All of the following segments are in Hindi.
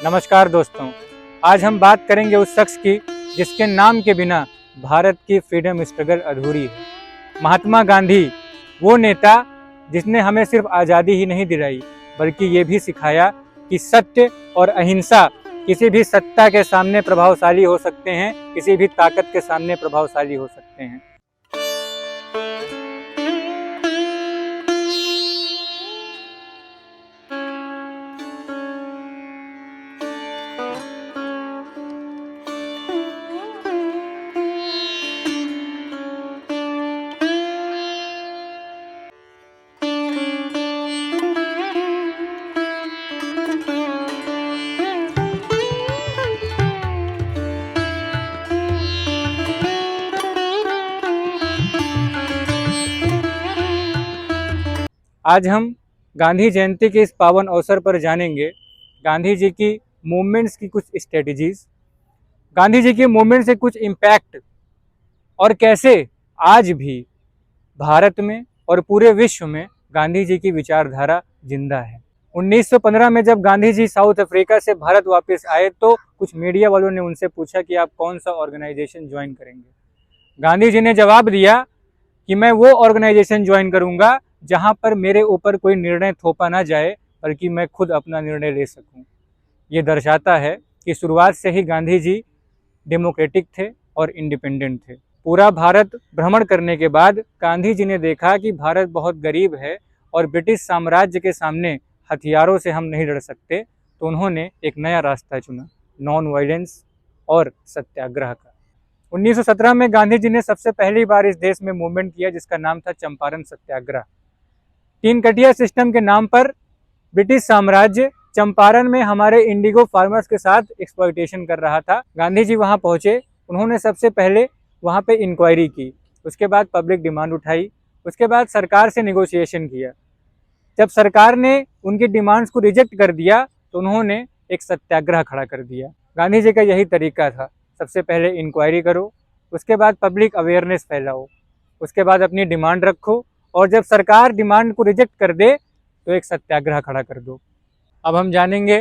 नमस्कार दोस्तों, आज हम बात करेंगे उस शख्स की जिसके नाम के बिना भारत की फ्रीडम स्ट्रगल अधूरी है। महात्मा गांधी, वो नेता जिसने हमें सिर्फ आज़ादी ही नहीं दिलाई बल्कि ये भी सिखाया कि सत्य और अहिंसा किसी भी सत्ता के सामने प्रभावशाली हो सकते हैं, किसी भी ताकत के सामने प्रभावशाली हो सकते हैं। आज हम गांधी जयंती के इस पावन अवसर पर जानेंगे गांधी जी की मूवमेंट्स की कुछ स्ट्रेटजीज, गांधी जी के मूवमेंट से कुछ इम्पैक्ट और कैसे आज भी भारत में और पूरे विश्व में गांधी जी की विचारधारा जिंदा है। 1915 में जब गांधी जी साउथ अफ्रीका से भारत वापस आए तो कुछ मीडिया वालों ने उनसे पूछा कि आप कौन सा ऑर्गेनाइजेशन ज्वाइन करेंगे। गांधी जी ने जवाब दिया कि मैं वो ऑर्गेनाइजेशन ज्वाइन करूंगा जहां पर मेरे ऊपर कोई निर्णय थोपा ना जाए बल्कि मैं खुद अपना निर्णय ले सकूं। ये दर्शाता है कि शुरुआत से ही गांधी जी डेमोक्रेटिक थे और इंडिपेंडेंट थे। पूरा भारत भ्रमण करने के बाद गांधी जी ने देखा कि भारत बहुत गरीब है और ब्रिटिश साम्राज्य के सामने हथियारों से हम नहीं लड़ सकते, तो उन्होंने एक नया रास्ता चुना, नॉन वायलेंस और सत्याग्रह का। 1917 में गांधी जी ने सबसे पहली बार इस देश में मूवमेंट किया जिसका नाम था चंपारण सत्याग्रह। तीन कटिया सिस्टम के नाम पर ब्रिटिश साम्राज्य चंपारण में हमारे इंडिगो फार्मर्स के साथ एक्सप्लॉयटेशन कर रहा था। गांधी जी वहां पहुंचे, उन्होंने सबसे पहले वहां पे इंक्वायरी की, उसके बाद पब्लिक डिमांड उठाई, उसके बाद सरकार से निगोशिएशन किया। जब सरकार ने उनकी डिमांड्स को रिजेक्ट कर दिया तो उन्होंने एक सत्याग्रह खड़ा कर दिया। गांधी जी का यही तरीका था, सबसे पहले इंक्वायरी करो, उसके बाद पब्लिक अवेयरनेस फैलाओ, उसके बाद अपनी डिमांड रखो और जब सरकार डिमांड को रिजेक्ट कर दे तो एक सत्याग्रह खड़ा कर दो। अब हम जानेंगे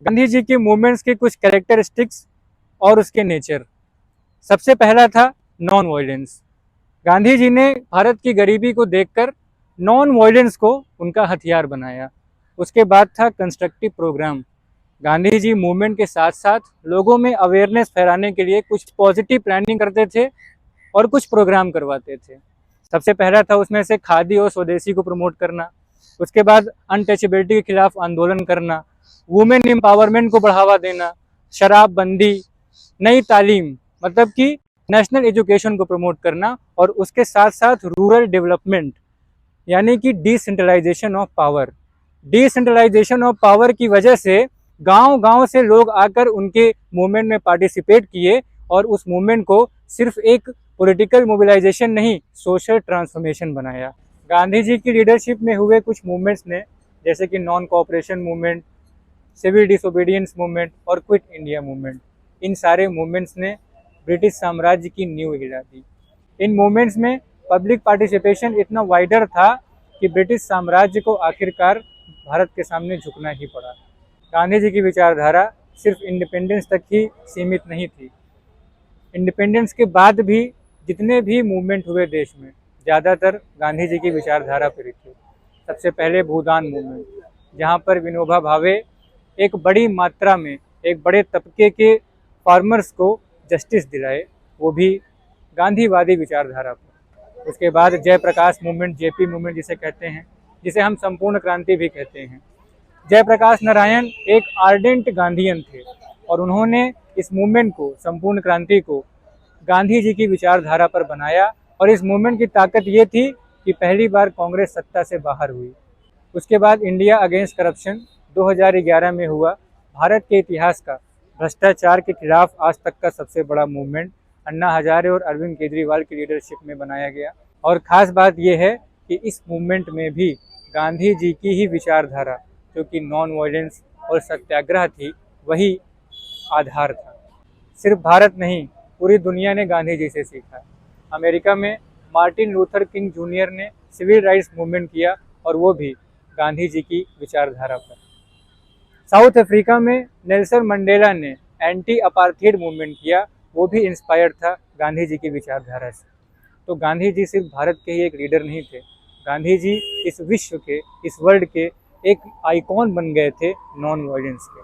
गांधी जी के मूवमेंट्स के कुछ कैरेक्टरिस्टिक्स और उसके नेचर। सबसे पहला था नॉन वायलेंस। गांधी जी ने भारत की गरीबी को देखकर नॉन वायलेंस को उनका हथियार बनाया। उसके बाद था constructive programme. Gandhi ji movement के साथ साथ लोगों में अवेयरनेस फैलाने के लिए कुछ पॉजिटिव प्लानिंग करते थे और कुछ प्रोग्राम करवाते थे। सबसे पहला था उसमें से खादी और स्वदेशी को प्रमोट करना, उसके बाद अनटचेबिलिटी के खिलाफ आंदोलन करना, वुमेन एम्पावरमेंट को बढ़ावा देना, शराबबंदी, नई तालीम मतलब कि नेशनल एजुकेशन को प्रमोट करना और उसके साथ साथ रूरल डेवलपमेंट यानी कि decentralisation of power. Decentralisation of power की वजह से गांव-गांव से लोग आकर उनके मूवमेंट में पार्टिसिपेट किए और उस मूवमेंट को सिर्फ एक पॉलिटिकल मोबिलाइजेशन नहीं, सोशल ट्रांसफॉर्मेशन बनाया। गांधी जी की लीडरशिप में हुए कुछ मूवमेंट्स ने, जैसे कि non cooperation movement, civil disobedience movement और क्विट इंडिया मूवमेंट, इन सारे मूवमेंट्स ने ब्रिटिश साम्राज्य की नींव हिला दी। इन मूवमेंट्स में पब्लिक पार्टिसिपेशन इतना वाइडर था कि ब्रिटिश साम्राज्य को आखिरकार भारत के सामने झुकना ही पड़ा। गांधी जी की विचारधारा सिर्फ इंडिपेंडेंस तक ही सीमित नहीं थी। इंडिपेंडेंस के बाद भी जितने भी मूवमेंट हुए देश में, ज़्यादातर गांधी जी की विचारधारा पर थी। सबसे पहले भूदान मूवमेंट, जहाँ पर विनोबा भावे एक बड़ी मात्रा में एक बड़े तबके के फार्मर्स को जस्टिस दिलाए, वो भी गांधीवादी विचारधारा पर। उसके बाद जयप्रकाश मूवमेंट, जेपी मूवमेंट जिसे कहते हैं, जिसे हम संपूर्ण क्रांति भी कहते हैं। जयप्रकाश नारायण एक आर्डेंट गांधीयन थे और उन्होंने इस मूवमेंट को, संपूर्ण क्रांति को, गांधी जी की विचारधारा पर बनाया और इस मूवमेंट की ताकत ये थी कि पहली बार कांग्रेस सत्ता से बाहर हुई। उसके बाद इंडिया अगेंस्ट करप्शन 2011 में हुआ, भारत के इतिहास का भ्रष्टाचार के खिलाफ आज तक का सबसे बड़ा मूवमेंट अन्ना हजारे और अरविंद केजरीवाल की लीडरशिप में बनाया गया। और ख़ास बात यह है कि इस मूवमेंट में भी गांधी जी की ही विचारधारा, जो कि नॉन वायलेंस और सत्याग्रह थी, वही आधार था। सिर्फ भारत नहीं, पूरी दुनिया ने गांधी जी से सीखा। अमेरिका में मार्टिन लूथर किंग जूनियर ने सिविल राइट्स मूवमेंट किया और वो भी गांधी जी की विचारधारा पर। साउथ अफ्रीका में नेल्सन मंडेला ने एंटी अपार्थाइड मूवमेंट किया, वो भी इंस्पायर्ड था गांधी जी की विचारधारा से। तो गांधी जी सिर्फ भारत के ही एक लीडर नहीं थे, गांधी जी इस विश्व के, इस वर्ल्ड के एक आइकॉन बन गए थे नॉन वायलेंस के।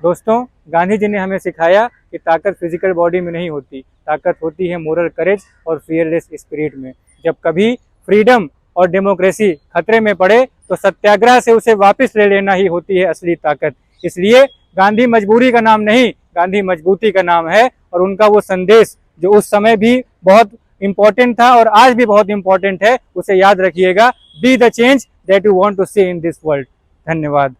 दोस्तों, गांधी जी ने हमें सिखाया कि ताकत फिजिकल बॉडी में नहीं होती, ताकत होती है मोरल करेज और फियरलेस स्पिरिट में। जब कभी फ्रीडम और डेमोक्रेसी खतरे में पड़े तो सत्याग्रह से उसे वापस ले लेना ही होती है असली ताकत। इसलिए गांधी मजबूरी का नाम नहीं, गांधी मजबूती का नाम है। और उनका वो संदेश जो उस समय भी बहुत इंपॉर्टेंट था और आज भी बहुत इंपॉर्टेंट है, उसे याद रखिएगा। Be the change that you want to see in this world. धन्यवाद।